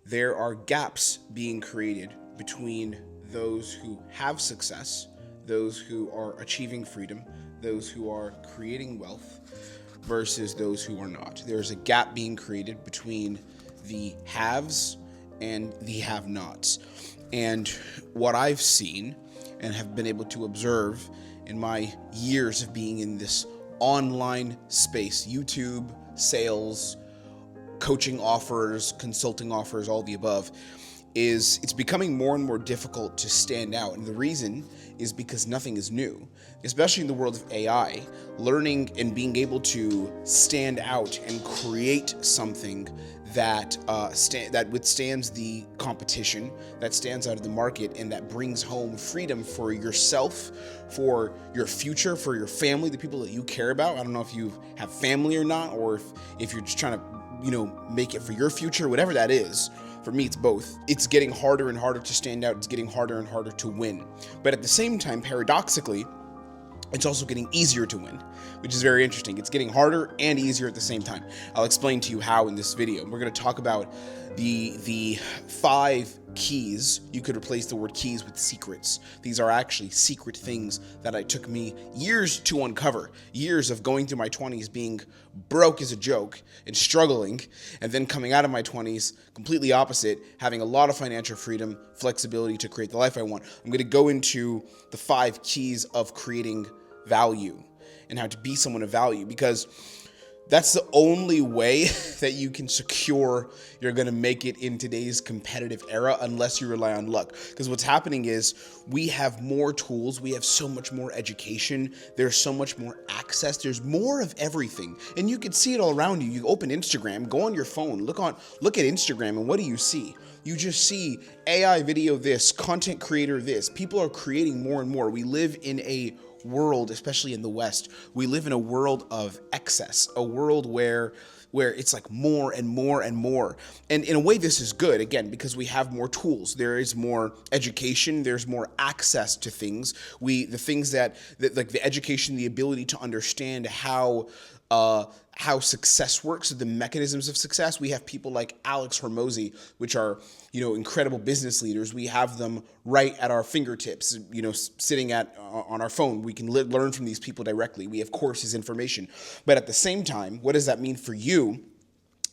there are gaps being created between those who have success, those who are achieving freedom, those who are creating wealth, versus those who are not. There's a gap being created between the haves and the have-nots. And what I've seen and have been able to observe in my years of being in this online space, YouTube, sales, coaching offers, consulting offers, all the above, is it's becoming more and more difficult to stand out. And the reason is because nothing is new, especially in the world of AI. Learning and being able to stand out and create something that that withstands the competition, that stands out of the market, and that brings home freedom for yourself, for your future, for your family, the people that you care about. I don't know if you have family or not, or if you're just trying to, make it for your future, whatever that is. For me, it's both. It's getting harder and harder to stand out. It's getting harder and harder to win. But at the same time, paradoxically, it's also getting easier to win, which is very interesting. It's getting harder and easier at the same time. I'll explain to you how in this video. We're going to talk about the 5 keys. You could replace the word keys with secrets. These are actually secret things that it took me years to uncover. Years of going through my 20s being broke as a joke and struggling, and then coming out of my 20s completely opposite, having a lot of financial freedom, flexibility to create the life I want. I'm going to go into the 5 keys of creating value and how to be someone of value, because that's the only way that you can secure you're going to make it in today's competitive era, unless you rely on luck. Because what's happening is we have more tools. We have so much more education. There's so much more access. There's more of everything. And you can see it all around you. You open Instagram, go on your phone, look at Instagram, and what do you see? You just see AI video this, content creator this. People are creating more and more. We live in a world, especially in the West, we live in a world of excess, a world where it's like more and more and more. And in a way, this is good, again, because we have more tools. There is more education. There's more access to things. The things that like the education, the ability to understand how success works, the mechanisms of success. We have people like Alex Hormozy, which are, incredible business leaders. We have them right at our fingertips, sitting on our phone. We can learn from these people directly. We have courses, information. But at the same time, what does that mean for you?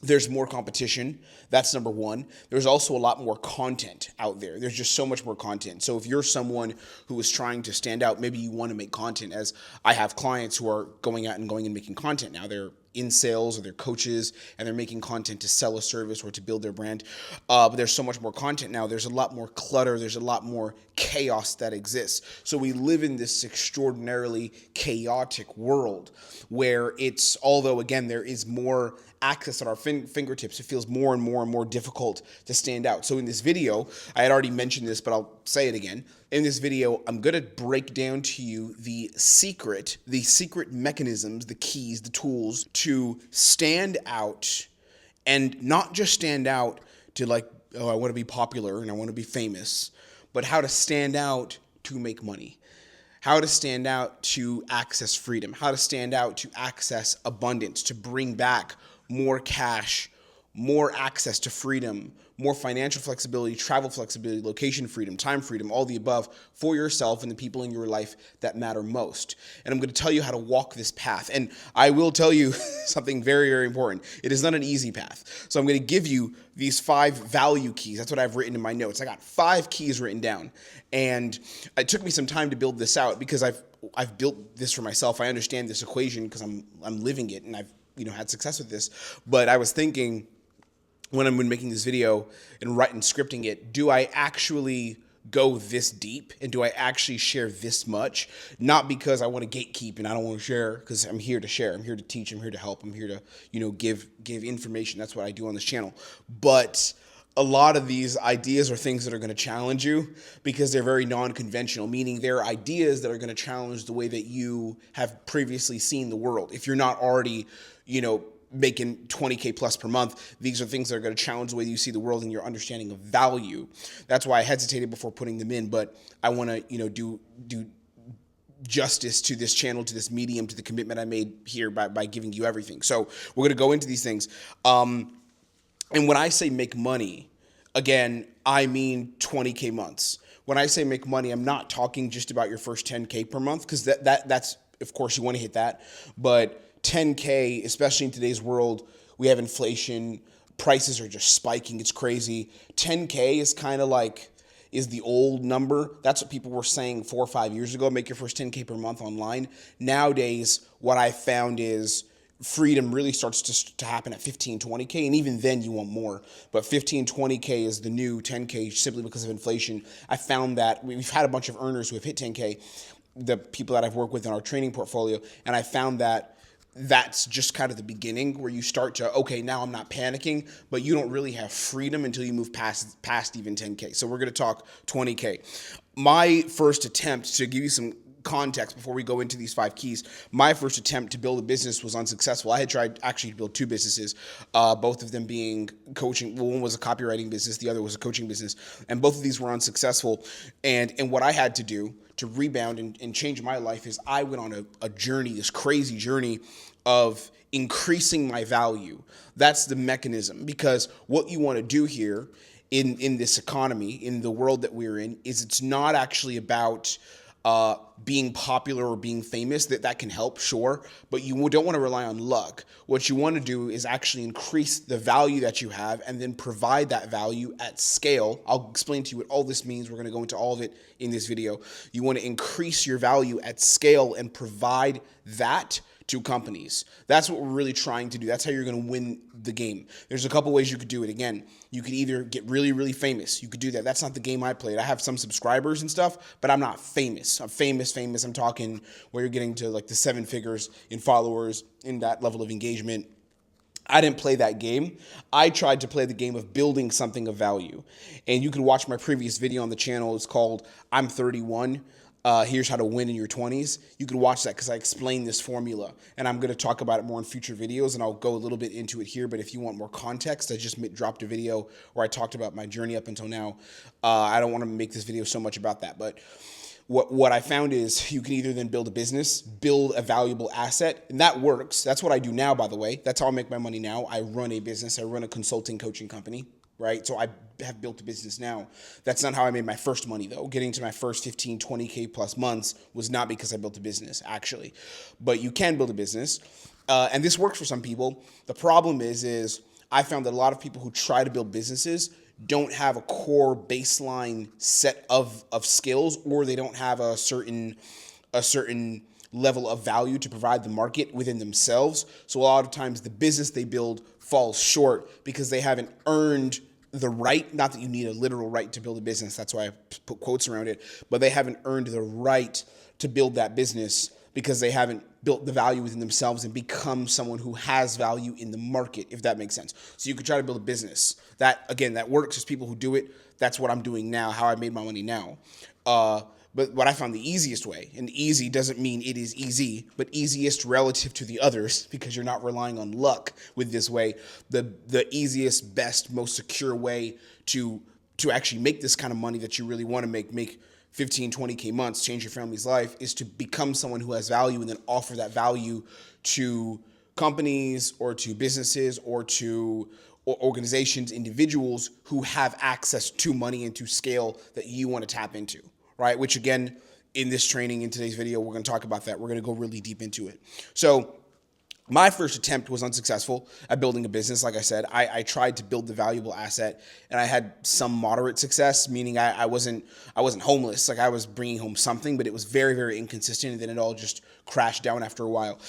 There's more competition. That's number one. There's also a lot more content out there. There's just so much more content. So if you're someone who is trying to stand out, maybe you want to make content, as I have clients who are going and making content now. They're in sales or they're coaches and they're making content to sell a service or to build their brand. But there's so much more content now. There's a lot more clutter. There's a lot more chaos that exists. So we live in this extraordinarily chaotic world where although again, there is more access at our fingertips, it feels more and more and more difficult to stand out. So in this video, I had already mentioned this, but I'll say it again. In this video, I'm going to break down to you the secret mechanisms, the keys, the tools to stand out, and not just stand out to I want to be popular and I want to be famous, but how to stand out to make money. How to stand out to access freedom, how to stand out to access abundance, to bring back more cash, more access to freedom, more financial flexibility, travel flexibility, location freedom, time freedom, all the above for yourself and the people in your life that matter most. And I'm going to tell you how to walk this path. And I will tell you something very, very important. It is not an easy path. So I'm going to give you these 5 value keys. That's what I've written in my notes. I got 5 keys written down. And it took me some time to build this out because I've built this for myself. I understand this equation because I'm living it, and I've had success with this. But I was thinking, when I'm making this video and scripting it, do I actually go this deep and do I actually share this much? Not because I want to gatekeep and I don't want to share, because I'm here to share. I'm here to teach. I'm here to help. I'm here to give information. That's what I do on this channel. But a lot of these ideas are things that are going to challenge you because they're very non-conventional, meaning they're ideas that are going to challenge the way that you have previously seen the world. If you're not already, making $20K plus per month, these are things that are going to challenge the way you see the world and your understanding of value. That's why I hesitated before putting them in, but I want to, do justice to this channel, to this medium, to the commitment I made here by giving you everything. So we're going to go into these things. And when I say make money, Again, I mean 20K months. When I say make money, I'm not talking just about your first 10K per month, because that's, of course, you want to hit that. But 10K, especially in today's world, we have inflation, prices are just spiking. It's crazy. 10K is kind of like, is the old number. That's what people were saying 4 or 5 years ago. Make your first 10K per month online. Nowadays, what I found is freedom really starts to happen at 15, 20K, and even then you want more. But 15, 20K is the new 10K simply because of inflation. I found that we've had a bunch of earners who have hit 10K, the people that I've worked with in our training portfolio, and I found that that's just kind of the beginning where you start to, okay, now I'm not panicking, but you don't really have freedom until you move past even 10K. So we're going to talk 20K. My first attempt, to give you some context before we go into these 5 keys, my first attempt to build a business was unsuccessful. I had tried actually to build 2 businesses, both of them being coaching. Well, one was a copywriting business, the other was a coaching business, and both of these were unsuccessful. And what I had to do to rebound and change my life is I went on a journey, this crazy journey of increasing my value. That's the mechanism, because what you want to do here in this economy, in the world that we're in, is it's not actually about being popular or being famous. That can help, sure, but you don't want to rely on luck. What you want to do is actually increase the value that you have and then provide that value at scale. I'll explain to you what all this means. We're going to go into all of it in this video. You want to increase your value at scale and provide that to companies. That's what we're really trying to do. That's how you're going to win the game. There's a couple ways you could do it. Again, you could either get really, really famous. You could do that. That's not the game I played. I have some subscribers and stuff, but I'm not famous. I'm famous. I'm talking where you're getting to like the 7 figures in followers, in that level of engagement. I didn't play that game. I tried to play the game of building something of value. And you can watch my previous video on the channel. It's called I'm 31. Here's how to win in your 20s. You can watch that because I explain this formula, and I'm going to talk about it more in future videos, and I'll go a little bit into it here. But if you want more context, I just dropped a video where I talked about my journey up until now. I don't want to make this video so much about that, but what I found is you can either then build a business, build a valuable asset, and that works. That's what I do now, by the way. That's how I make my money now. I run a business. I run a consulting coaching company. Right? So I have built a business now. That's not how I made my first money, though. Getting to my first 15, 20K plus months was not because I built a business, actually. But you can build a business, and this works for some people. The problem is I found that a lot of people who try to build businesses don't have a core baseline set of skills, or they don't have a certain level of value to provide the market within themselves. So a lot of times the business they build falls short because they haven't earned the right, not that you need a literal right to build a business, that's why I put quotes around it, but they haven't earned the right to build that business because they haven't built the value within themselves and become someone who has value in the market, if that makes sense. So you could try to build a business. That, again, that works. There's people who do it. That's what I'm doing now, how I made my money now. But what I found the easiest way, and easy doesn't mean it is easy, but easiest relative to the others, because you're not relying on luck with this way, the easiest, best, most secure way to actually make this kind of money that you really want to make 15, 20K months, change your family's life, is to become someone who has value and then offer that value to companies or to businesses or to organizations, individuals who have access to money and to scale that you want to tap into. Right, which again, in this training, in today's video, we're going to talk about that. We're going to go really deep into it. So my first attempt was unsuccessful at building a business. Like I said, I tried to build the valuable asset, and I had some moderate success, meaning I wasn't homeless. Like I was bringing home something, but it was very, very inconsistent, and then it all just crashed down after a while.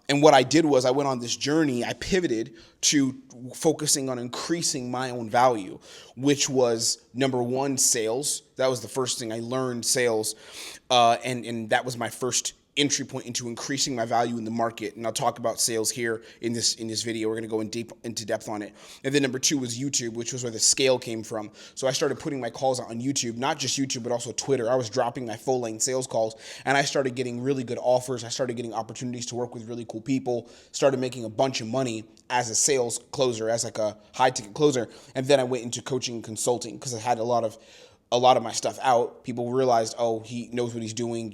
And what I did was I went on this journey. I pivoted to focusing on increasing my own value, which was number 1, sales. That was the first thing I learned, sales, and that was my first entry point into increasing my value in the market. And I'll talk about sales here in this video. We're going to go into depth on it. And then number 2 was YouTube, which was where the scale came from. So I started putting my calls out on YouTube, not just YouTube, but also Twitter. I was dropping my full lane sales calls, and I started getting really good offers. I started getting opportunities to work with really cool people, started making a bunch of money as a sales closer, as like a high ticket closer. And then I went into coaching and consulting because I had a lot of my stuff out. People realized, oh, he knows what he's doing.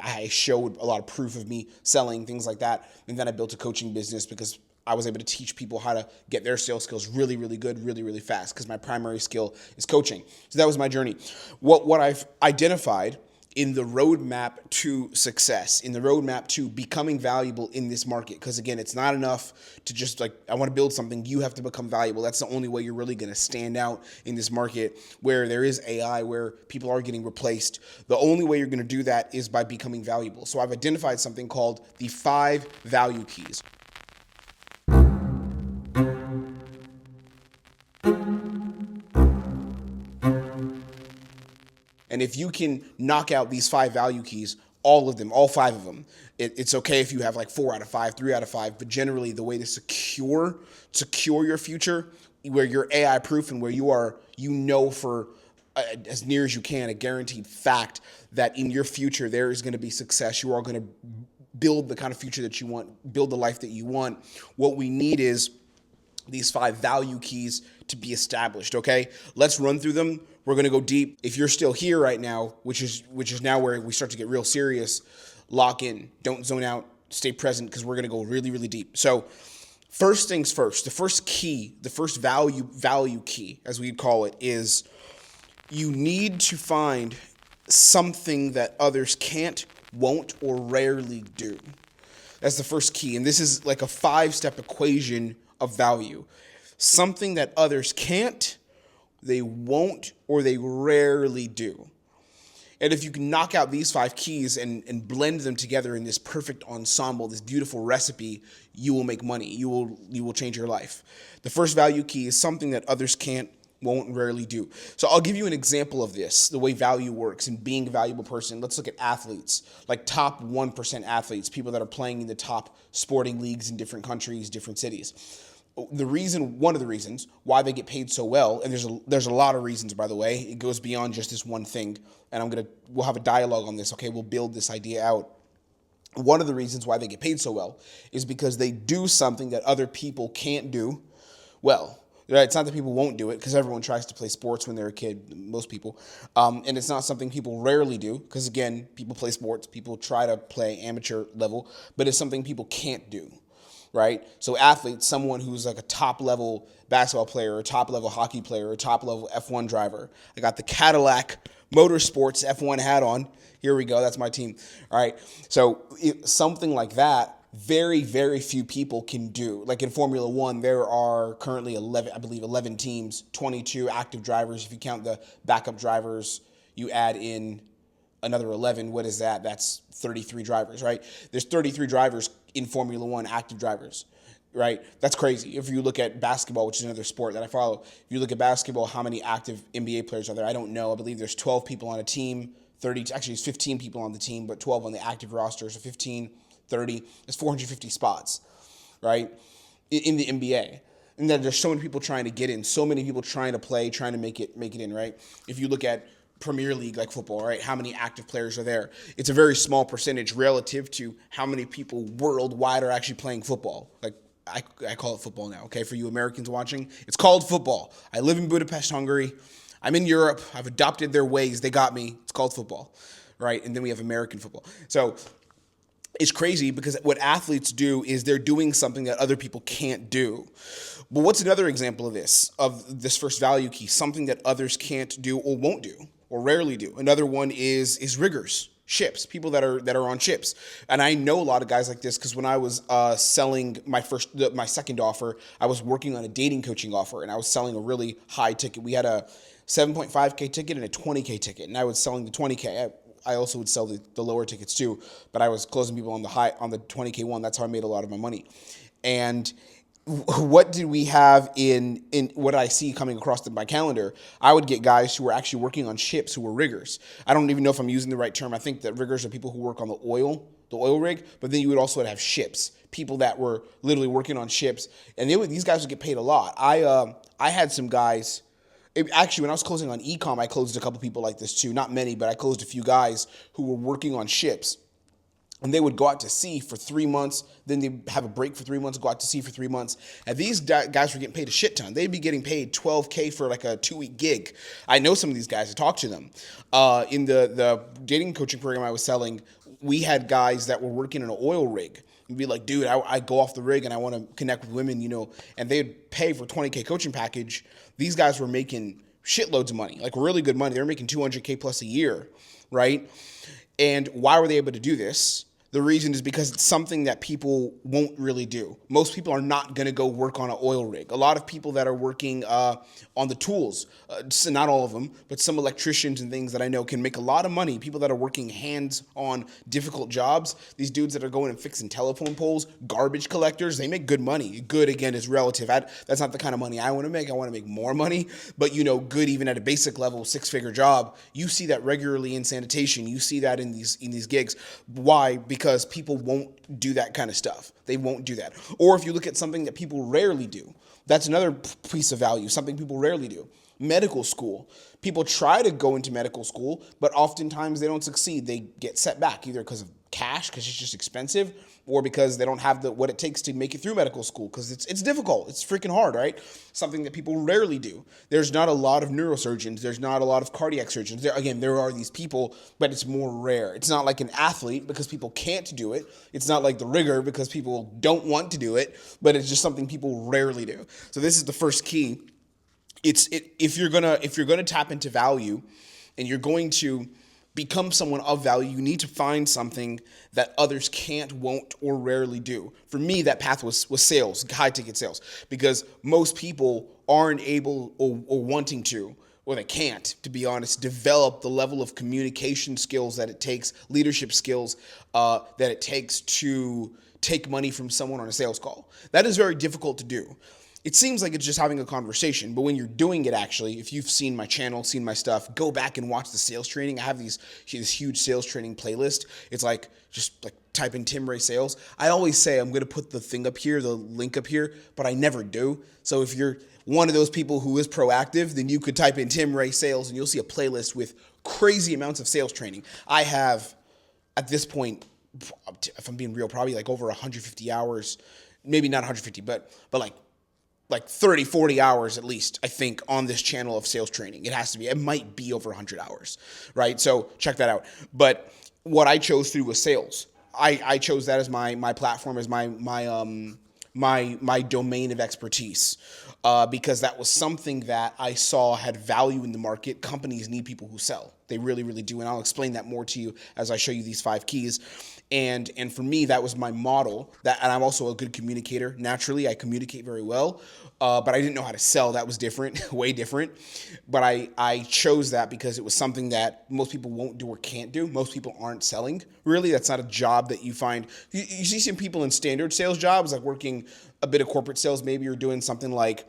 I showed a lot of proof of me selling, things like that. And then I built a coaching business because I was able to teach people how to get their sales skills really, really good, really, really fast, because my primary skill is coaching. So that was my journey. What I've identified in the roadmap to success, in the roadmap to becoming valuable in this market, because again, it's not enough to just like, I want to build something. You have to become valuable. That's the only way you're really going to stand out in this market where there is AI, where people are getting replaced. The only way you're going to do that is by becoming valuable. So I've identified something called the 5 value keys. And if you can knock out these 5 value keys, all of them, all 5 of them, it's okay if you have like 4 out of 5, 3 out of 5, but generally the way to secure your future, where you're AI proof and where you are, for as near as you can, a guaranteed fact that in your future there is going to be success. You are going to build the kind of future that you want, build the life that you want. What we need is these 5 value keys to be established, okay? Let's run through them. We're going to go deep. If you're still here right now, which is now where we start to get real serious, lock in. Don't zone out. Stay present, because we're going to go really, really deep. So first things first, the first key, the first value key, as we'd call it, is you need to find something that others can't, won't, or rarely do. That's the first key. And this is like a 5-step equation of value. Something that others can't, they won't, or they rarely do. And if you can knock out these 5 keys and blend them together in this perfect ensemble, this beautiful recipe, you will make money. You will change your life. The first value key is something that others can't, won't, and rarely do. So I'll give you an example of this, the way value works and being a valuable person. Let's look at athletes, like top 1% athletes, people that are playing in the top sporting leagues in different countries, different cities. One of the reasons why they get paid so well, and there's a lot of reasons, by the way, it goes beyond just this one thing, and we'll have a dialogue on this, okay? We'll build this idea out. One of the reasons why they get paid so well is because they do something that other people can't do well. Right? It's not that people won't do it, because everyone tries to play sports when they're a kid, most people. And it's not something people rarely do, because again, people play sports, people try to play amateur level, but it's something people can't do. Right? So athletes, someone who's like a top level basketball player, or a top level hockey player, or a top level F1 driver. I got the Cadillac Motorsports F1 hat on. Here we go. That's my team. All right. So something like that, very, very few people can do. Like in Formula One, there are currently 11 teams, 22 active drivers. If you count the backup drivers, you add in another 11. What is that? That's 33 drivers, right? There's 33 drivers in Formula One, active drivers, right? That's crazy. If you look at basketball, which is another sport that I follow, if you look at basketball, how many active NBA players are there? I don't know. I believe there's 12 people on a team, it's 15 people on the team, but 12 on the active roster, so 15, 30, there's 450 spots, right, in the NBA. And then there's so many people trying to get in, so many people trying to play, trying to make it in, right? If you look at Premier League, like football, right? How many active players are there? It's a very small percentage relative to how many people worldwide are actually playing football. Like I call it football now, okay? For you Americans watching, it's called football. I live in Budapest, Hungary. I'm in Europe. I've adopted their ways. They got me. It's called football, right? And then we have American football. So it's crazy, because what athletes do is they're doing something that other people can't do. But what's another example of this first value key? Something that others can't do or won't do or rarely do. Another one is riggers, ships, people that are on ships. And I know a lot of guys like this, because when I was selling my second offer, I was working on a dating coaching offer, and I was selling a really high ticket. We had a 7.5K ticket and a 20K ticket, and I was selling the 20K. I also would sell the lower tickets too, but I was closing people on the 20K one. That's how I made a lot of my money. And what did we have in what I see coming across my calendar? I would get guys who were actually working on ships who were riggers. I don't even know if I'm using the right term. I think that riggers are people who work on the oil rig, but then you would also have ships, people that were literally working on ships, and these guys would get paid a lot. I had some guys. Actually, when I was closing on ecomm, I closed a couple people like this too. Not many, but I closed a few guys who were working on ships. And they would go out to sea for 3 months, then they'd have a break for 3 months, go out to sea for 3 months. And these guys were getting paid a shit ton. They'd be getting paid $12K for like a 2-week gig. I know some of these guys. I talked to them. In the dating coaching program I was selling, we had guys that were working in an oil rig. and be like, dude, I go off the rig and I want to connect with women, and they'd pay for $20K coaching package. These guys were making shitloads of money, like really good money. They were making $200K plus a year, right? And why were they able to do this? The reason is because it's something that people won't really do. Most people are not going to go work on an oil rig. A lot of people that are working on the tools, not all of them, but some electricians and things that I know can make a lot of money. People that are working hands on difficult jobs, these dudes that are going and fixing telephone poles, garbage collectors, they make good money. Good, again, is relative. That's not the kind of money I want to make. I want to make more money, but good even at a basic level, 6-figure job. You see that regularly in sanitation. You see that in these gigs. Why? Because people won't do that kind of stuff. They won't do that. Or if you look at something that people rarely do, that's another piece of value, something people rarely do. Medical school. People try to go into medical school, but oftentimes they don't succeed. They get set back either because of cash, because it's just expensive, or because they don't have what it takes to make it through medical school, because it's difficult. It's freaking hard, right? Something that people rarely do. There's not a lot of neurosurgeons. There's not a lot of cardiac surgeons. There are these people, but it's more rare. It's not like an athlete because people can't do it. It's not like the rigger because people don't want to do it, but it's just something people rarely do. So this is the first key. If you're gonna tap into value and you're going to become someone of value, you need to find something that others can't, won't, or rarely do. For me, that path was sales, high ticket sales, because most people aren't able or wanting to, or they can't, to be honest, develop the level of communication skills that it takes, leadership skills that it takes to take money from someone on a sales call. That is very difficult to do. It seems like it's just having a conversation, but when you're doing it, actually, if you've seen my channel, seen my stuff, go back and watch the sales training. I have this huge sales training playlist. It's like, just like type in Tim Ray Sales. I always say I'm going to put the thing up here, the link up here, but I never do. So if you're one of those people who is proactive, then you could type in Tim Ray Sales and you'll see a playlist with crazy amounts of sales training. I have, at this point, if I'm being real, probably like over 150 hours, maybe not 150, but like 30, 40 hours at least, I think, on this channel of sales training. It has to be. It might be over 100 hours, right? So check that out. But what I chose to do was sales. I chose that as my platform, as my domain of expertise, because that was something that I saw had value in the market. Companies need people who sell. They really, really do. And I'll explain that more to you as I show you these 5 keys. And for me, that was my model. And I'm also a good communicator. Naturally, I communicate very well, but I didn't know how to sell. That was different, way different. But I chose that because it was something that most people won't do or can't do. Most people aren't selling. Really, that's not a job that you find. You see some people in standard sales jobs, like working a bit of corporate sales. Maybe you're doing something like,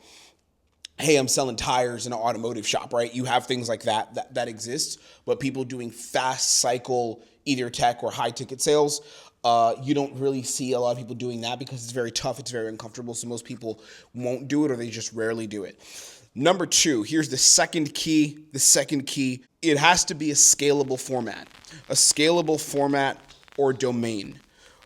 hey, I'm selling tires in an automotive shop, right? You have things like that exists, but people doing fast cycle, either tech or high ticket sales, you don't really see a lot of people doing that because it's very tough. It's very uncomfortable. So most people won't do it, or they just rarely do it. Number 2, here's the second key. It has to be a scalable format or domain.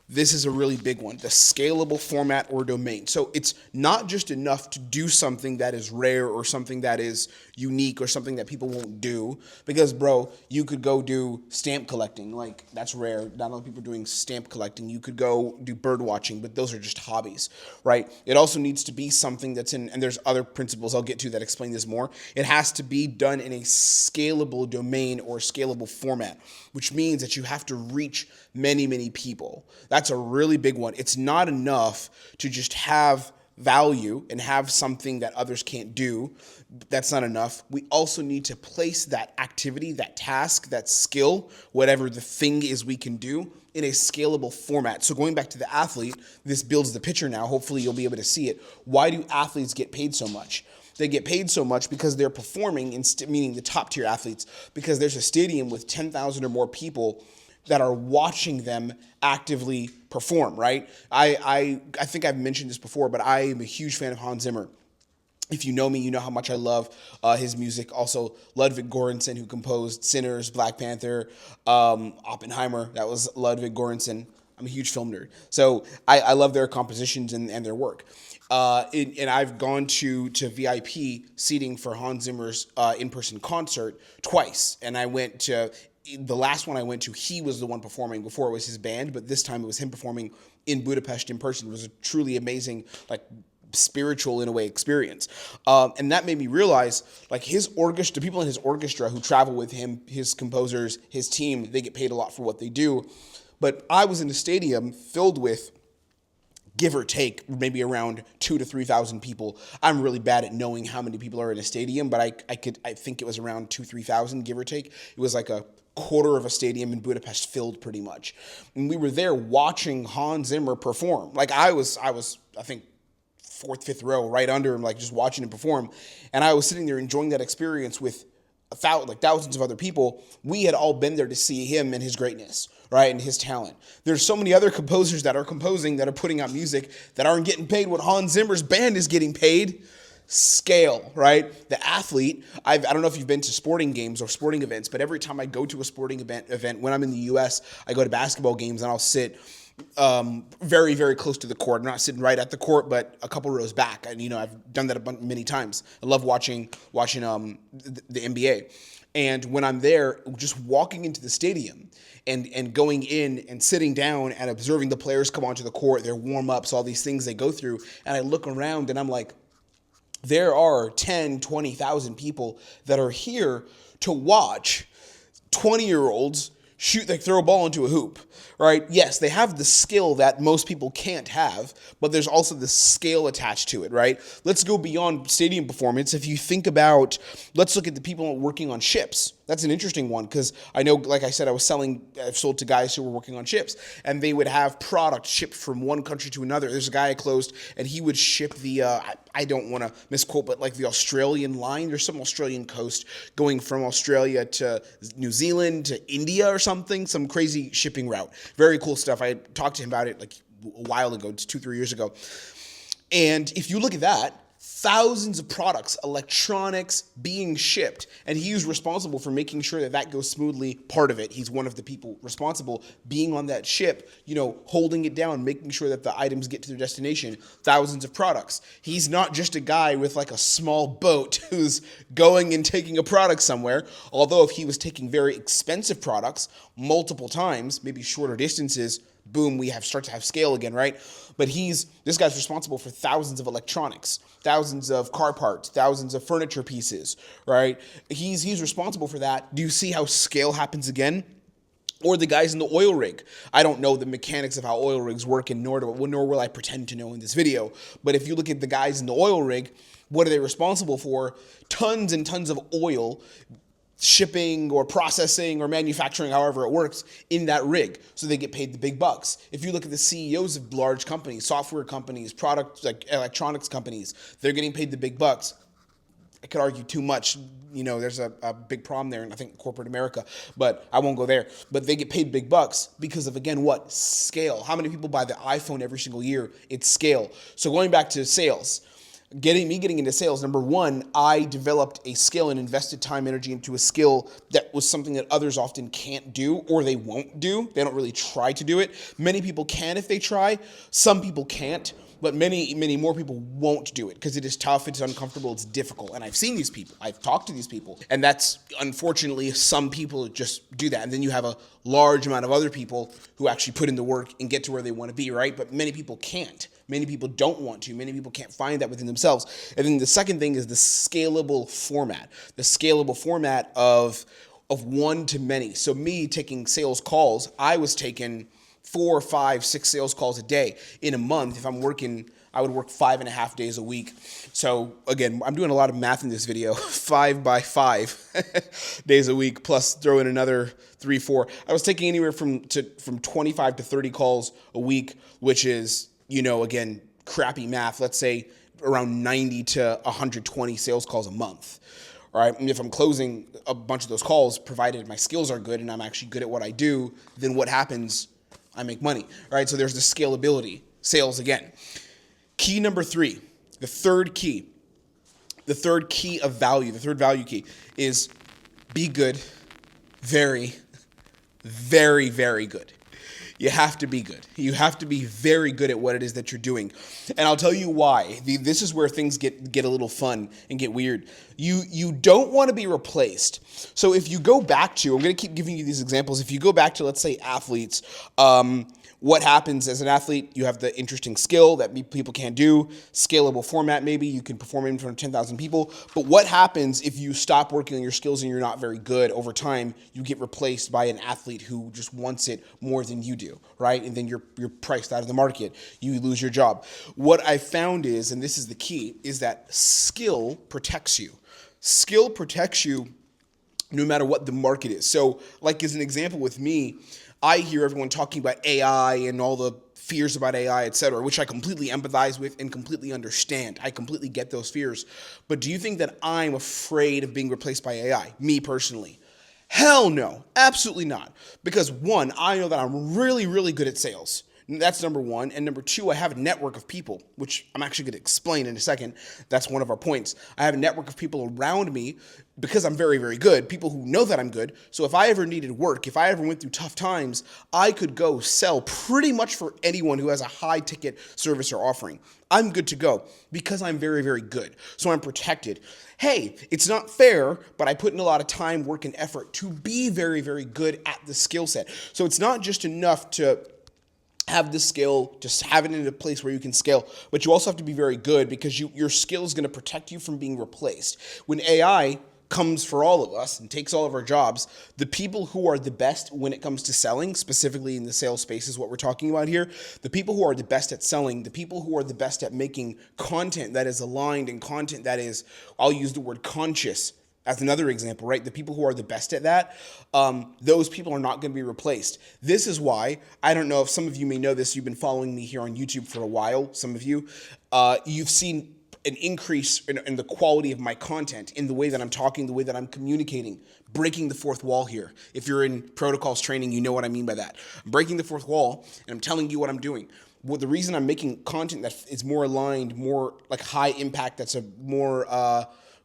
This is a really big one, the scalable format or domain. So it's not just enough to do something that is rare or something that is unique or something that people won't do, because, bro, you could go do stamp collecting. Like, that's rare. Not a lot of people are doing stamp collecting. You could go do bird watching, but those are just hobbies, right? It also needs to be something that's and there's other principles I'll get to that explain this more. It has to be done in a scalable domain or scalable format, which means that you have to reach many, many people. That's a really big one. It's not enough to just have value and have something that others can't do. That's not enough. We also need to place that activity, that task, that skill, whatever the thing is we can do, in a scalable format. So going back to the athlete, this builds the picture now. Hopefully you'll be able to see it. Why do athletes get paid so much? They get paid so much because they're performing, meaning the top tier athletes, because there's a stadium with 10,000 or more people that are watching them actively perform, right? I think I've mentioned this before, but I am a huge fan of Hans Zimmer. If you know me, you know how much I love his music. Also, Ludwig Göransson, who composed Sinners, Black Panther, Oppenheimer. That was Ludwig Göransson. I'm a huge film nerd. So I love their compositions and their work. And I've gone to VIP seating for Hans Zimmer's in-person concert twice. And I went to the last one I went to, he was the one performing. Before it was his band, but this time it was him performing in Budapest in person. It was a truly amazing, like, spiritual in a way experience, and that made me realize, like, his orchestra, the people in his orchestra who travel with him, his composers, his team, they get paid a lot for what they do. But I was in a stadium filled with, give or take, maybe around 2,000 to 3,000 people. I'm really bad at knowing how many people are in a stadium, but I think it was around 2,000 to 3,000, give or take. It was like a quarter of a stadium in Budapest filled pretty much. And we were there watching Hans Zimmer perform. Like, I was, I think, fourth, fifth row, right under him, like, just watching him perform. And I was sitting there enjoying that experience with thousands of other people. We had all been there to see him and his greatness, right, and his talent. There's so many other composers that are composing, that are putting out music, that aren't getting paid what Hans Zimmer's band is getting paid. Scale, right? The athlete, I don't know if you've been to sporting games or sporting events, but every time I go to a sporting event, when I'm in the U.S., I go to basketball games and I'll sit very, very close to the court. I'm not sitting right at the court, but a couple rows back. And, I've done that many times. I love watching the NBA. And when I'm there, just walking into the stadium and going in and sitting down and observing the players come onto the court, their warm-ups, all these things they go through, and I look around and I'm like, there are 10, 20,000 people that are here to watch 20-year-olds throw a ball into a hoop, right? Yes, they have the skill that most people can't have, but there's also the scale attached to it, right? Let's go beyond stadium performance. If you think about, let's look at the people working on ships. That's an interesting one, because I know, like I said, I've sold to guys who were working on ships, and they would have product shipped from one country to another. There's a guy I closed, and he would ship the, I don't want to misquote, but like the Australian line. There's some Australian coast going from Australia to New Zealand to India or something, some crazy shipping route. Very cool stuff. I talked to him about it like a while ago, 2-3 years ago. And if you look at that, thousands of products, electronics being shipped, and he's responsible for making sure that goes smoothly. Part of it, he's one of the people responsible, being on that ship, holding it down, making sure that the items get to their destination. Thousands of products. He's not just a guy with like a small boat who's going and taking a product somewhere, although if he was taking very expensive products multiple times, maybe shorter distances, boom, we start to have scale again, right? But this guy's responsible for thousands of electronics, thousands of car parts, thousands of furniture pieces, right? He's responsible for that. Do you see how scale happens again? Or the guys in the oil rig. I don't know the mechanics of how oil rigs work, and nor will I pretend to know in this video. But if you look at the guys in the oil rig, what are they responsible for? Tons and tons of oil shipping or processing or manufacturing, however it works, in that rig. So they get paid the big bucks. If you look at the CEOs of large companies, software companies, product, like electronics companies, they're getting paid the big bucks. I could argue too much. There's a big problem there in, I think, corporate America, but I won't go there. But they get paid big bucks because of, again, what? Scale. How many people buy the iPhone every single year? It's scale. So going back to sales, getting into sales, number one, I developed a skill and invested time, energy into a skill that was something that others often can't do, or they won't do. They don't really try to do it. Many people can if they try. Some people can't, but many, many more people won't do it because it is tough, it's uncomfortable, it's difficult. And I've seen these people, I've talked to these people, and that's, unfortunately, some people just do that. And then you have a large amount of other people who actually put in the work and get to where they want to be, right? But many people can't. Many people don't want to. Many people can't find that within themselves. And then the second thing is the scalable format. The scalable format of one to many. So me taking sales calls, I was taking 4, 5, 6 sales calls a day. In a month, if I'm working, I would work 5.5 days a week. So again, I'm doing a lot of math in this video. 5 by 5 days a week, plus throw in another 3, 4. I was taking anywhere from 25 to 30 calls a week, which is, again, crappy math. Let's say around 90 to 120 sales calls a month. All right. And if I'm closing a bunch of those calls, provided my skills are good and I'm actually good at what I do, then what happens? I make money. All right. So there's the scalability, sales again. Key number 3, the third key of value, the third value key is be good, very, very, very good. You have to be good. You have to be very good at what it is that you're doing. And I'll tell you why. This is where things get a little fun and get weird. You don't want to be replaced. So if you go back to, I'm going to keep giving you these examples. If you go back to, let's say, athletes, what happens as an athlete? You have the interesting skill that people can't do, scalable format maybe, you can perform in front of 10,000 people. But what happens if you stop working on your skills and you're not very good? Over time, you get replaced by an athlete who just wants it more than you do, right? And then you're priced out of the market. You lose your job. What I found is, and this is the key, is that skill protects you. Skill protects you no matter what the market is. So like as an example with me, I hear everyone talking about AI and all the fears about AI, et cetera, which I completely empathize with and completely understand. I completely get those fears. But do you think that I'm afraid of being replaced by AI? Me personally? Hell no, absolutely not. Because one, I know that I'm really, really good at sales. That's number one. And number two, I have a network of people, which I'm actually going to explain in a second. That's one of our points. I have a network of people around me because I'm very, very good, people who know that I'm good. So if I ever needed work, if I ever went through tough times, I could go sell pretty much for anyone who has a high ticket service or offering. I'm good to go because I'm very, very good. So I'm protected. Hey, it's not fair, but I put in a lot of time, work, and effort to be very, very good at the skill set. So it's not just enough to have the skill, just have it in a place where you can scale, but you also have to be very good because your skill is going to protect you from being replaced. When AI comes for all of us and takes all of our jobs, the people who are the best when it comes to selling, specifically in the sales space is what we're talking about here, the people who are the best at selling, the people who are the best at making content that is aligned and content that is, I'll use the word conscious as another example, right? The people who are the best at that, those people are not going to be replaced. This is why, I don't know if some of you may know this, you've been following me here on YouTube for a while, some of you, you've seen an increase in the quality of my content, in the way that I'm talking, the way that I'm communicating, breaking the fourth wall here. If you're in protocols training, you know what I mean by that. I'm breaking the fourth wall, and I'm telling you what I'm doing. Well, the reason I'm making content that is more aligned, more like high impact, that's a more,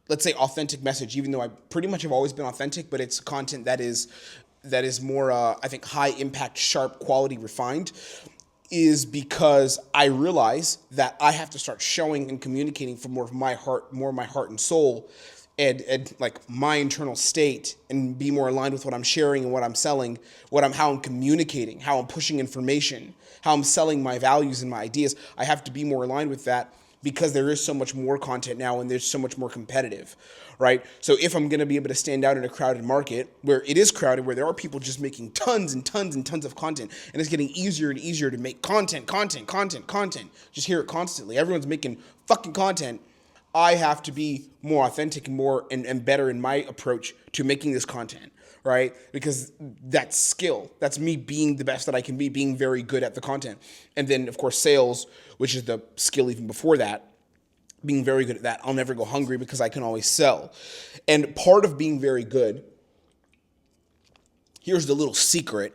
let's say, authentic message, even though I pretty much have always been authentic, but it's content that is more, I think, high impact, sharp, quality, refined, is because I realize that I have to start showing and communicating from more of my heart and soul, and like my internal state, and be more aligned with what I'm sharing and what I'm selling, how I'm communicating, how I'm pushing information, how I'm selling my values and my ideas. I have to be more aligned with that because there is so much more content now and there's so much more competitive, right? So if I'm going to be able to stand out in a crowded market where it is crowded, where there are people just making tons and tons and tons of content, and it's getting easier and easier to make content, just hear it constantly. Everyone's making fucking content. I have to be more authentic and more and better in my approach to making this content, right? Because that's skill. That's me being the best that I can be, being very good at the content. And then, of course, sales, which is the skill even before that, being very good at that. I'll never go hungry because I can always sell. And part of being very good, here's the little secret,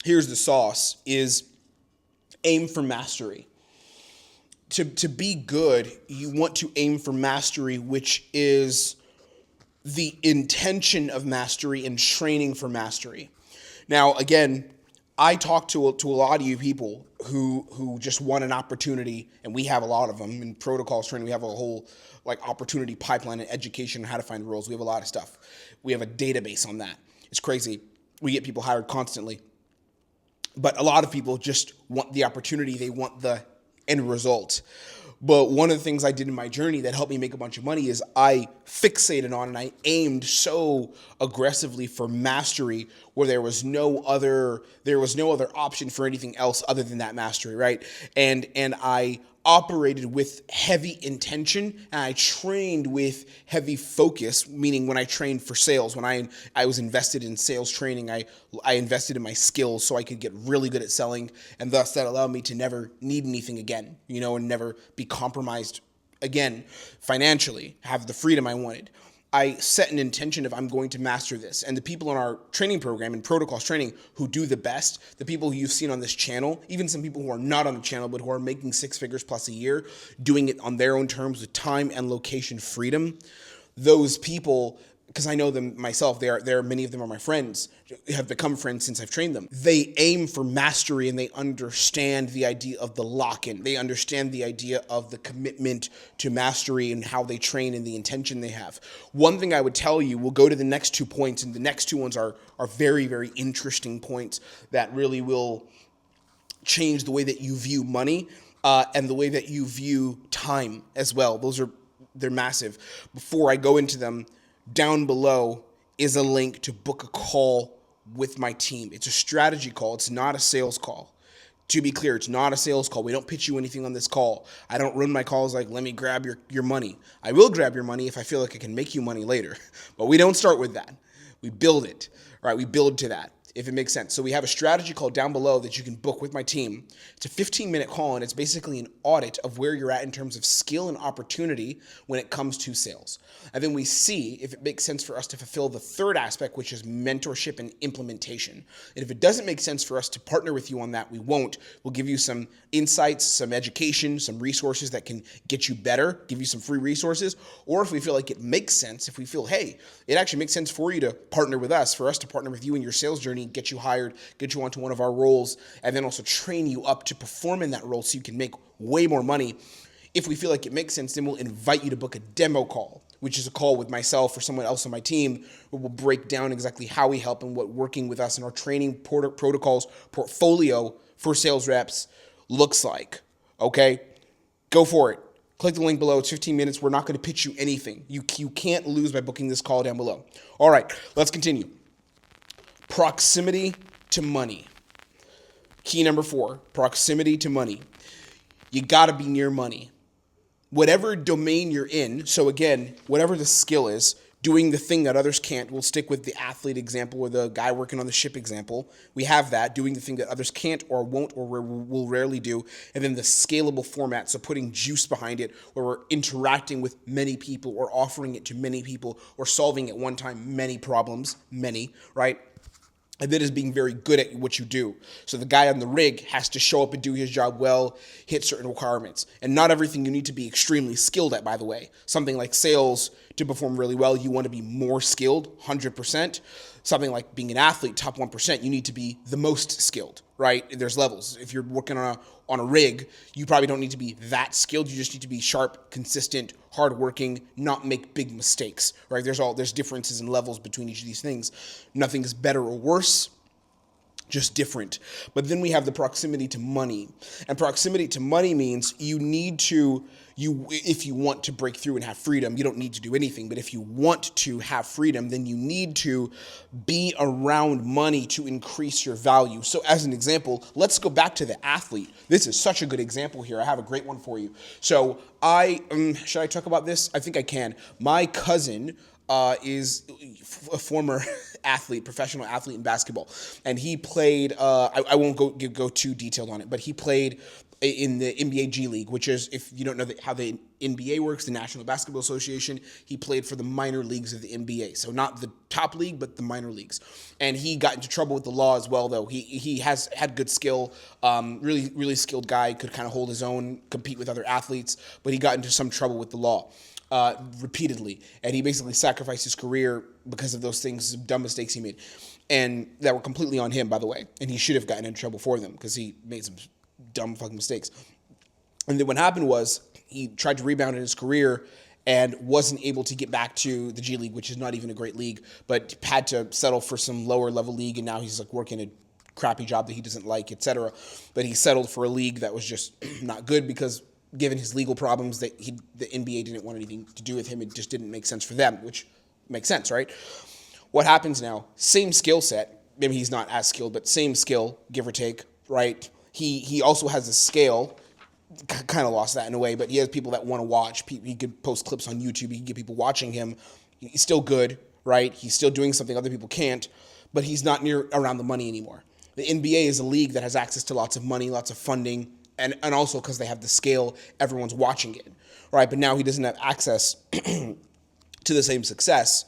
here's the sauce, is aim for mastery. To be good, you want to aim for mastery, which is the intention of mastery and training for mastery. Now, again, I talk to a lot of you people who just want an opportunity, and we have a lot of them in protocols training. We have a whole like opportunity pipeline and education on how to find roles. We have a lot of stuff. We have a database on that. It's crazy. We get people hired constantly. But a lot of people just want the opportunity. They want the end result. But one of the things I did in my journey that helped me make a bunch of money is I fixated on and I aimed so aggressively for mastery where there was no other option for anything else other than that mastery, right? And I operated with heavy intention and I trained with heavy focus, meaning when I trained for sales, when I was invested in sales training, I invested in my skills so I could get really good at selling, and thus that allowed me to never need anything again, and never be compromised again financially, have the freedom I wanted. I set an intention of I'm going to master this. And the people in our training program and protocols training who do the best, the people who you've seen on this channel, even some people who are not on the channel but who are making 6 figures plus a year, doing it on their own terms with time and location freedom, those people because I know them myself. They're many of them are my friends, have become friends since I've trained them. They aim for mastery and they understand the idea of the lock-in. They understand the idea of the commitment to mastery and how they train and the intention they have. One thing I would tell you, we'll go to the next 2 points, and the next two ones are very, very interesting points that really will change the way that you view money and the way that you view time as well. They're massive. Before I go into them, down below is a link to book a call with my team. It's a strategy call. It's not a sales call. To be clear, it's not a sales call. We don't pitch you anything on this call. I don't run my calls like, let me grab your money. I will grab your money if I feel like I can make you money later. But we don't start with that. We build it. All right, we build to that, if it makes sense. So we have a strategy call down below that you can book with my team. It's a 15-minute call, and it's basically an audit of where you're at in terms of skill and opportunity when it comes to sales. And then we see if it makes sense for us to fulfill the third aspect, which is mentorship and implementation. And if it doesn't make sense for us to partner with you on that, we won't. We'll give you some insights, some education, some resources that can get you better, give you some free resources. Or if we feel like it makes sense, if we feel, hey, it actually makes sense for you to partner with us, for us to partner with you in your sales journey, get you hired, get you onto one of our roles, and then also train you up to perform in that role so you can make way more money. If we feel like it makes sense, then we'll invite you to book a demo call, which is a call with myself or someone else on my team where we'll break down exactly how we help and what working with us in our training protocols portfolio for sales reps looks like. Okay? Go for it. Click the link below. It's 15 minutes. We're not going to pitch you anything. You can't lose by booking this call down below. All right, let's continue. Proximity to money. Key number 4, proximity to money. You got to be near money. Whatever domain you're in, so again, whatever the skill is, doing the thing that others can't. We'll stick with the athlete example or the guy working on the ship example. We have that, doing the thing that others can't or won't or will rarely do. And then the scalable format, so putting juice behind it, where we're interacting with many people or offering it to many people or solving at one time many problems, right? And that is being very good at what you do. So the guy on the rig has to show up and do his job well, hit certain requirements. And not everything you need to be extremely skilled at, by the way. Something like sales, to perform really well, you want to be more skilled, 100%. Something like being an athlete, top 1%, you need to be the most skilled, right? There's levels. If you're working on a rig, you probably don't need to be that skilled. You just need to be sharp, consistent, hardworking, not make big mistakes, right? There's differences in levels between each of these things. Nothing is better or worse, just different. But then we have the proximity to money. And proximity to money means if you want to break through and have freedom, you don't need to do anything. But if you want to have freedom, then you need to be around money to increase your value. So as an example, let's go back to the athlete. This is such a good example here. I have a great one for you. So should I talk about this? I think I can. My cousin is a former athlete, professional athlete in basketball. And he played, I won't go too detailed on it, but he played in the NBA G League, which is, if you don't know how the NBA works, the National Basketball Association, he played for the minor leagues of the NBA. So not the top league, but the minor leagues. And he got into trouble with the law as well, though. He has had good skill, really, really skilled guy, could kind of hold his own, compete with other athletes, but he got into some trouble with the law. Repeatedly, and he basically sacrificed his career because of those things, dumb mistakes he made, and that were completely on him, by the way, and he should have gotten in trouble for them because he made some dumb fucking mistakes. And then what happened was he tried to rebound in his career and wasn't able to get back to the G League, which is not even a great league, but had to settle for some lower level league, and now he's like working a crappy job that he doesn't like, etc. But he settled for a league that was just not good because, given his legal problems, that the NBA didn't want anything to do with him. It just didn't make sense for them, which makes sense, right? What happens now? Same skill set. Maybe he's not as skilled, but same skill, give or take, right? He also has a scale. Kind of lost that in a way, but he has people that want to watch. He could post clips on YouTube. He can get people watching him. He's still good, right? He's still doing something other people can't, but he's not near around the money anymore. The NBA is a league that has access to lots of money, lots of funding, and also because they have the scale, everyone's watching it, right? But now he doesn't have access to the same success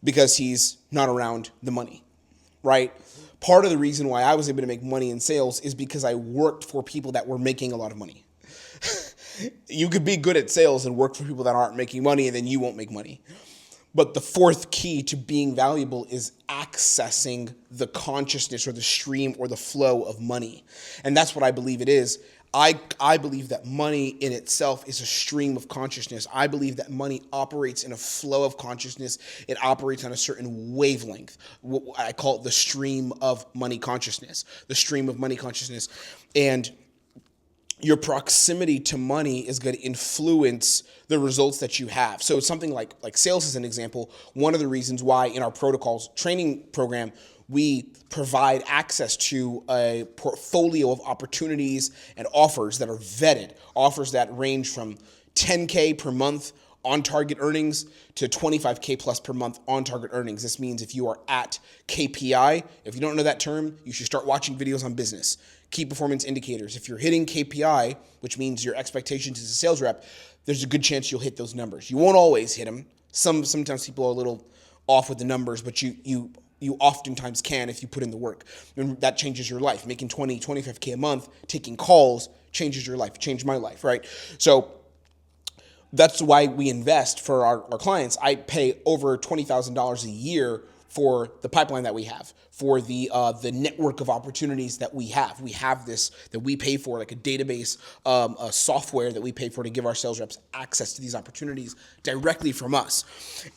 because he's not around the money, right? Part of the reason why I was able to make money in sales is because I worked for people that were making a lot of money. You could be good at sales and work for people that aren't making money, and then you won't make money. But the fourth key to being valuable is accessing the consciousness or the stream or the flow of money. And that's what I believe it is. I believe that money in itself is a stream of consciousness. I believe that money operates in a flow of consciousness. It operates on a certain wavelength. I call it the stream of money consciousness. The stream of money consciousness. And your proximity to money is going to influence the results that you have. So something like sales is an example. One of the reasons why in our protocols training program, we provide access to a portfolio of opportunities and offers that are vetted, offers that range from 10K per month on target earnings to 25K plus per month on target earnings. This means if you are at KPI, if you don't know that term, you should start watching videos on business. Key performance indicators. If you're hitting KPI, which means your expectations as a sales rep, there's a good chance you'll hit those numbers. You won't always hit them. Sometimes people are a little off with the numbers, but you oftentimes can if you put in the work. And that changes your life. Making 20, 25K a month, taking calls changes your life, changed my life, right? So that's why we invest for our clients. I pay over $20,000 a year for the pipeline that we have, for the network of opportunities that we have. We have this that we pay for, like a database, a software that we pay for to give our sales reps access to these opportunities directly from us.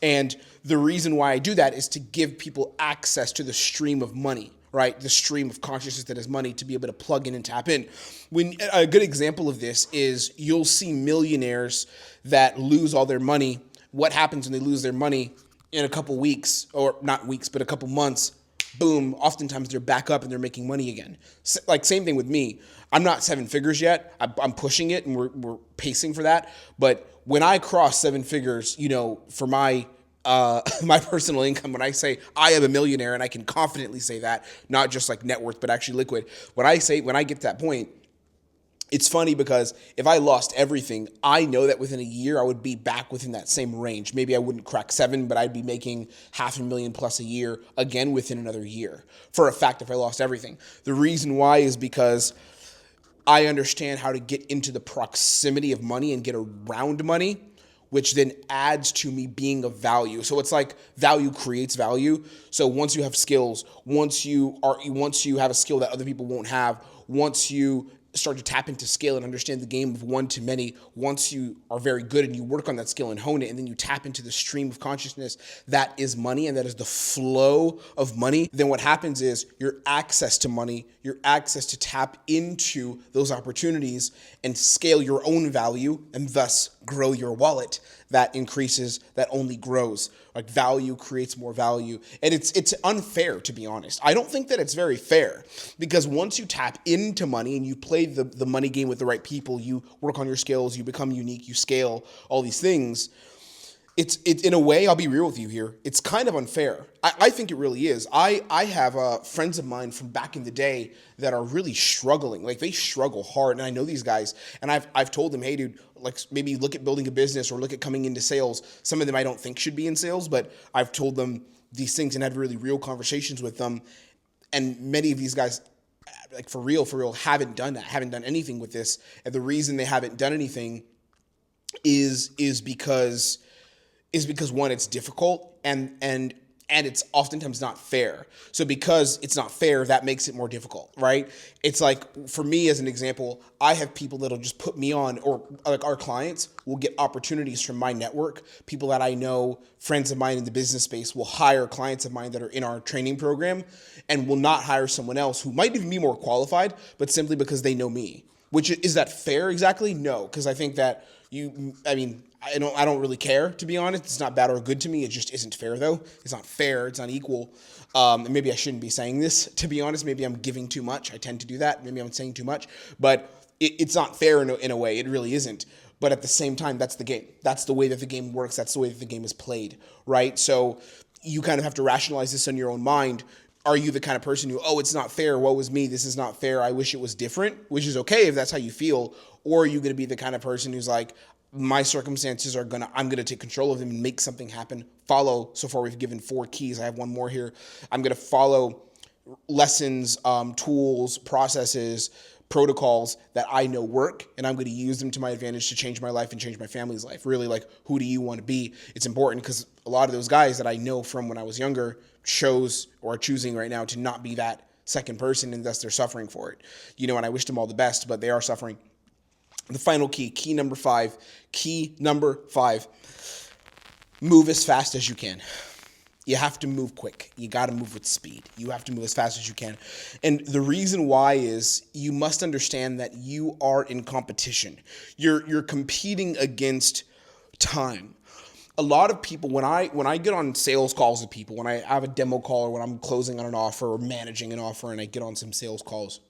And the reason why I do that is to give people access to the stream of money, right? The stream of consciousness that is money, to be able to plug in and tap in. When a good example of this is you'll see millionaires that lose all their money. What happens when they lose their money? In a couple weeks, or not weeks, but a couple months, boom, oftentimes they're back up and they're making money again. Like same thing with me. I'm not seven figures yet. I'm pushing it and we're pacing for that. But when I cross seven figures, for my my personal income, when I say I am a millionaire, and I can confidently say that, not just like net worth, but actually liquid. When I get to that point, it's funny because if I lost everything, I know that within a year I would be back within that same range. Maybe I wouldn't crack 7, but I'd be making $500,000 plus a year again within another year. For a fact, if I lost everything. The reason why is because I understand how to get into the proximity of money and get around money, which then adds to me being of value. So it's like value creates value. So once you have skills, once you have a skill that other people won't have, once you start to tap into scale and understand the game of one to many, once you are very good and you work on that skill and hone it, and then you tap into the stream of consciousness that is money and that is the flow of money, then what happens is your access to money, your access to tap into those opportunities and scale your own value and thus grow your wallet, that increases, that only grows. Like value creates more value. And it's unfair, to be honest. I don't think that it's very fair, because once you tap into money and you play the money game with the right people, you work on your skills, you become unique, you scale, all these things. It's in a way, I'll be real with you here, it's kind of unfair. I think it really is. I have friends of mine from back in the day that are really struggling. Like they struggle hard, and I know these guys, and I've told them, hey dude, like maybe look at building a business or look at coming into sales. Some of them I don't think should be in sales, but I've told them these things and had really real conversations with them. And many of these guys, like for real, haven't done that, haven't done anything with this. And the reason they haven't done anything is because one, it's difficult, and it's oftentimes not fair. So because it's not fair, that makes it more difficult, right? It's like, for me as an example, I have people that'll just put me on, or like our clients will get opportunities from my network. People that I know, friends of mine in the business space, will hire clients of mine that are in our training program and will not hire someone else who might even be more qualified, but simply because they know me. Which, is that fair exactly? No, because I think that I don't really care, to be honest. It's not bad or good to me. It just isn't fair, though. It's not fair. It's not equal. And maybe I shouldn't be saying this, to be honest. Maybe I'm giving too much. I tend to do that. Maybe I'm saying too much. But it's not fair in a way. It really isn't. But at the same time, that's the game. That's the way that the game works. That's the way that the game is played, right? So you kind of have to rationalize this in your own mind. Are you the kind of person who, it's not fair, woe was me, this is not fair, I wish it was different, which is okay if that's how you feel? Or are you going to be the kind of person who's like, my circumstances I'm going to take control of them and make something happen? Follow, so far we've given 4 keys. I have one more here. I'm going to follow lessons, tools, processes, protocols that I know work, and I'm going to use them to my advantage to change my life and change my family's life. Really, like, who do you want to be? It's important because a lot of those guys that I know from when I was younger chose or are choosing right now to not be that second person, and thus they're suffering for it. And I wish them all the best, but they are suffering. The final key number five, move as fast as you can. You have to move quick. You got to move with speed. You have to move as fast as you can. And the reason why is you must understand that you are in competition. You're competing against time. A lot of people, when I get on sales calls with people, when I have a demo call or when I'm closing on an offer or managing an offer and I get on some sales calls,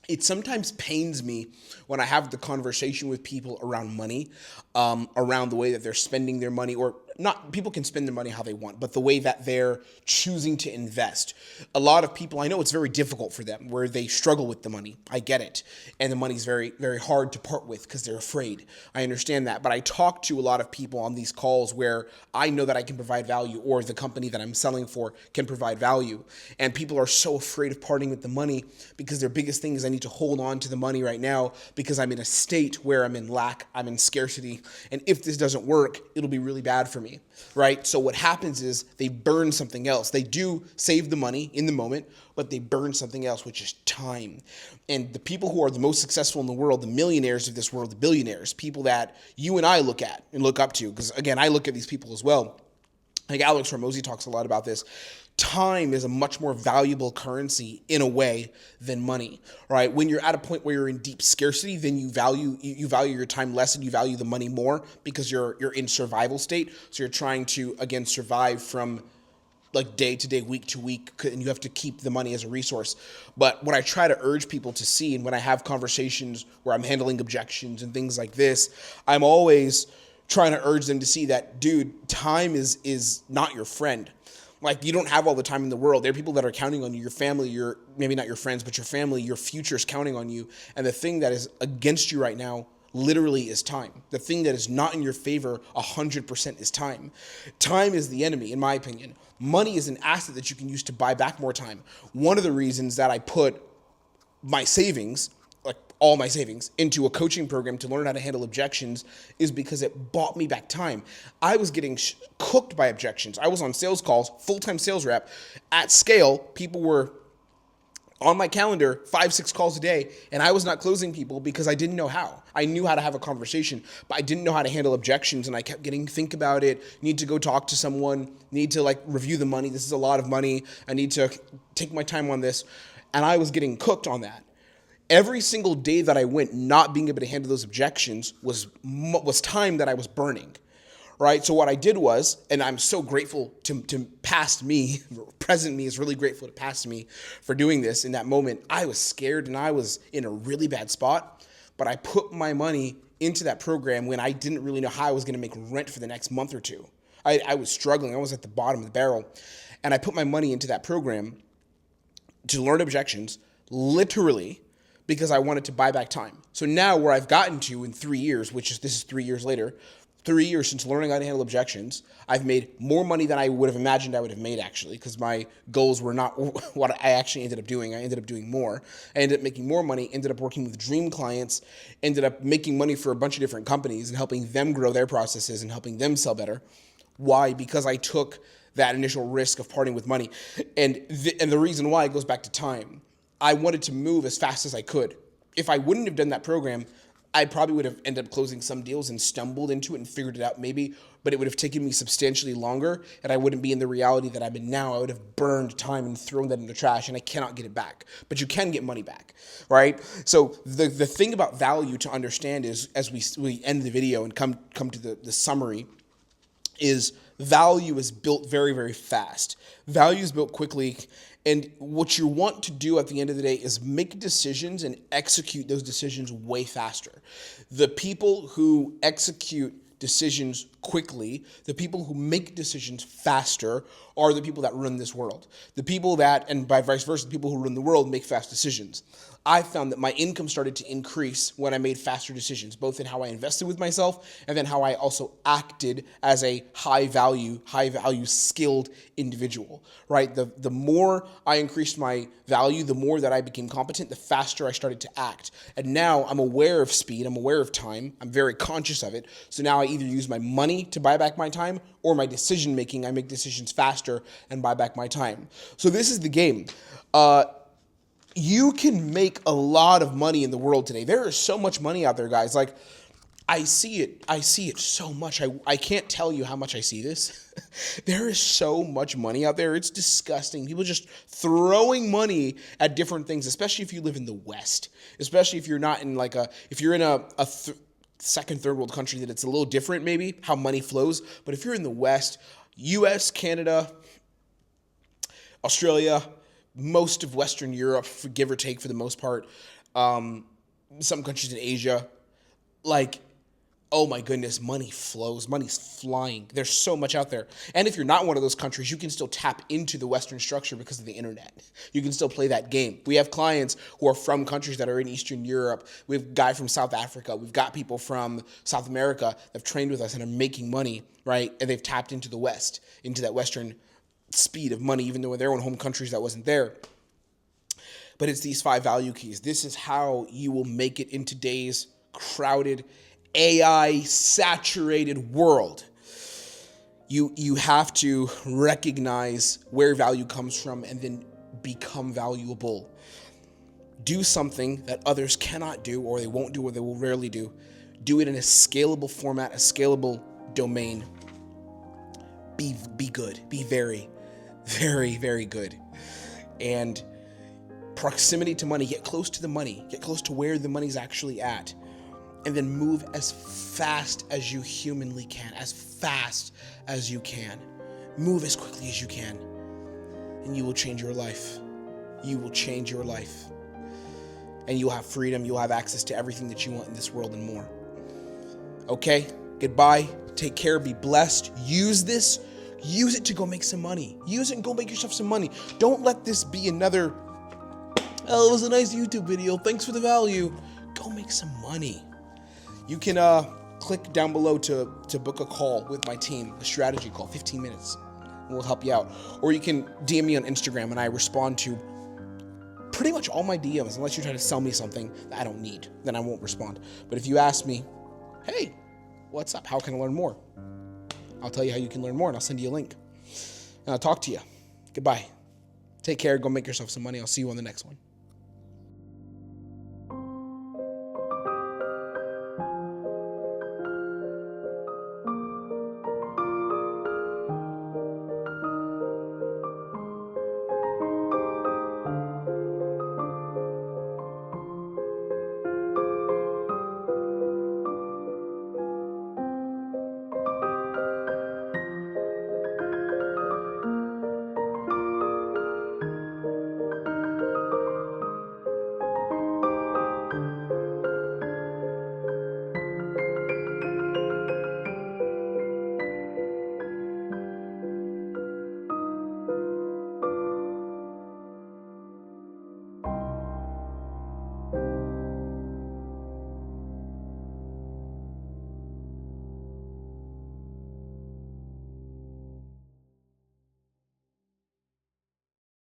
it sometimes pains me when I have the conversation with people around money, around the way that they're spending their money, or not, people can spend their money how they want, but the way that they're choosing to invest. A lot of people, I know it's very difficult for them, where they struggle with the money. I get it. And the money's very, very hard to part with because they're afraid. I understand that. But I talk to a lot of people on these calls where I know that I can provide value, or the company that I'm selling for can provide value. And people are so afraid of parting with the money because their biggest thing is, I need to hold on to the money right now because I'm in a state where I'm in lack, I'm in scarcity. And if this doesn't work, it'll be really bad for me, right? So what happens is they burn something else. They do save the money in the moment, but they burn something else, which is time. And the people who are the most successful in the world, the millionaires of this world, the billionaires, people that you and I look at and look up to, because again, I look at these people as well. Like Alex Hormozy talks a lot about this. Time is a much more valuable currency in a way than money, right? When you're at a point where you're in deep scarcity, then you value your time less and you value the money more because you're in survival state. So you're trying to, again, survive from like day to day, week to week, and you have to keep the money as a resource. But what I try to urge people to see, and when I have conversations where I'm handling objections and things like this, I'm always trying to urge them to see that, dude, time is not your friend. Like, you don't have all the time in the world. There are people that are counting on you, your family, maybe not your friends, but your family, your future is counting on you. And the thing that is against you right now literally is time. The thing that is not in your favor 100% is time. Time is the enemy, in my opinion. Money is an asset that you can use to buy back more time. One of the reasons that I put my savings, like all my savings, into a coaching program to learn how to handle objections is because it bought me back time. I was getting cooked by objections. I was on sales calls, full-time sales rep at scale. People were on my calendar 5-6 calls a day, and I was not closing people because I didn't know how. I knew how to have a conversation, but I didn't know how to handle objections, and I kept getting, think about it, need to go talk to someone, need to like review the money. This is a lot of money. I need to take my time on this, and I was getting cooked on that. Every single day that I went not being able to handle those objections was time that I was burning, right? So what I did was, and I'm so grateful to past me, present me is really grateful to past me for doing this. In that moment, I was scared and I was in a really bad spot, but I put my money into that program when I didn't really know how I was going to make rent for the next month or two. I was struggling. I was at the bottom of the barrel, and I put my money into that program to learn objections, literally, because I wanted to buy back time. So now where I've gotten to in 3 years, this is 3 years later, 3 years since learning how to handle objections, I've made more money than I would have imagined I would have made, actually, because my goals were not what I actually ended up doing. I ended up doing more. I ended up making more money, ended up working with dream clients, ended up making money for a bunch of different companies and helping them grow their processes and helping them sell better. Why? Because I took that initial risk of parting with money. And the reason why, it goes back to time. I wanted to move as fast as I could. If I wouldn't have done that program, I probably would have ended up closing some deals and stumbled into it and figured it out maybe, but it would have taken me substantially longer, and I wouldn't be in the reality that I'm in now. I would have burned time and thrown that in the trash, and I cannot get it back. But you can get money back, right? So the thing about value to understand is, as we end the video and come to the summary, is value is built very, very fast. Value is built quickly. And what you want to do at the end of the day is make decisions and execute those decisions way faster. The people who execute decisions quickly, the people who make decisions faster, are the people that run this world. The people that, and by vice versa, the people who run the world make fast decisions. I found that my income started to increase when I made faster decisions, both in how I invested with myself and then how I also acted as a high value skilled individual, right? The more I increased my value, the more that I became competent, the faster I started to act. And now I'm aware of speed, I'm aware of time, I'm very conscious of it. So now I either use my money to buy back my time or my decision making. I make decisions faster and buy back my time. So this is the game. You can make a lot of money in the world today. There is so much money out there, guys. Like, I see it so much. I can't tell you how much I see this. There is so much money out there. It's disgusting. People just throwing money at different things, especially if you live in the West, especially if you're not in like if you're in a second, third world country, that it's a little different maybe how money flows. But if you're in the West, US, Canada, Australia, most of Western Europe, give or take for the most part, some countries in Asia, like, oh my goodness, money flows, money's flying. There's so much out there. And if you're not one of those countries, you can still tap into the Western structure because of the internet. You can still play that game. We have clients who are from countries that are in Eastern Europe. We have a guy from South Africa. We've got people from South America that have trained with us and are making money, right? And they've tapped into the West, into that Western speed of money, even though in their own home countries that wasn't there. But it's these 5 value keys. This is how you will make it in today's crowded, AI saturated world. You have to recognize where value comes from and then become valuable. Do something that others cannot do, or they won't do, or they will rarely do. Do it in a scalable format, a scalable domain. Be good. Be very, very, very good. And proximity to money, get close to the money, get close to where the money's actually at. And then move as fast as you humanly can, as fast as you can. Move as quickly as you can, and you will change your life. You will change your life. And you'll have freedom. You'll have access to everything that you want in this world and more. Okay? Goodbye. Take care. Be blessed. Use this. Use it to go make some money. Use it and go make yourself some money. Don't let this be another, oh, it was a nice YouTube video. Thanks for the value. Go make some money. You can click down below to book a call with my team, a strategy call, 15 minutes, and we'll help you out. Or you can DM me on Instagram, and I respond to pretty much all my DMs, unless you're trying to sell me something that I don't need, then I won't respond. But if you ask me, hey, what's up? How can I learn more? I'll tell you how you can learn more, and I'll send you a link. And I'll talk to you. Goodbye. Take care. Go make yourself some money. I'll see you on the next one.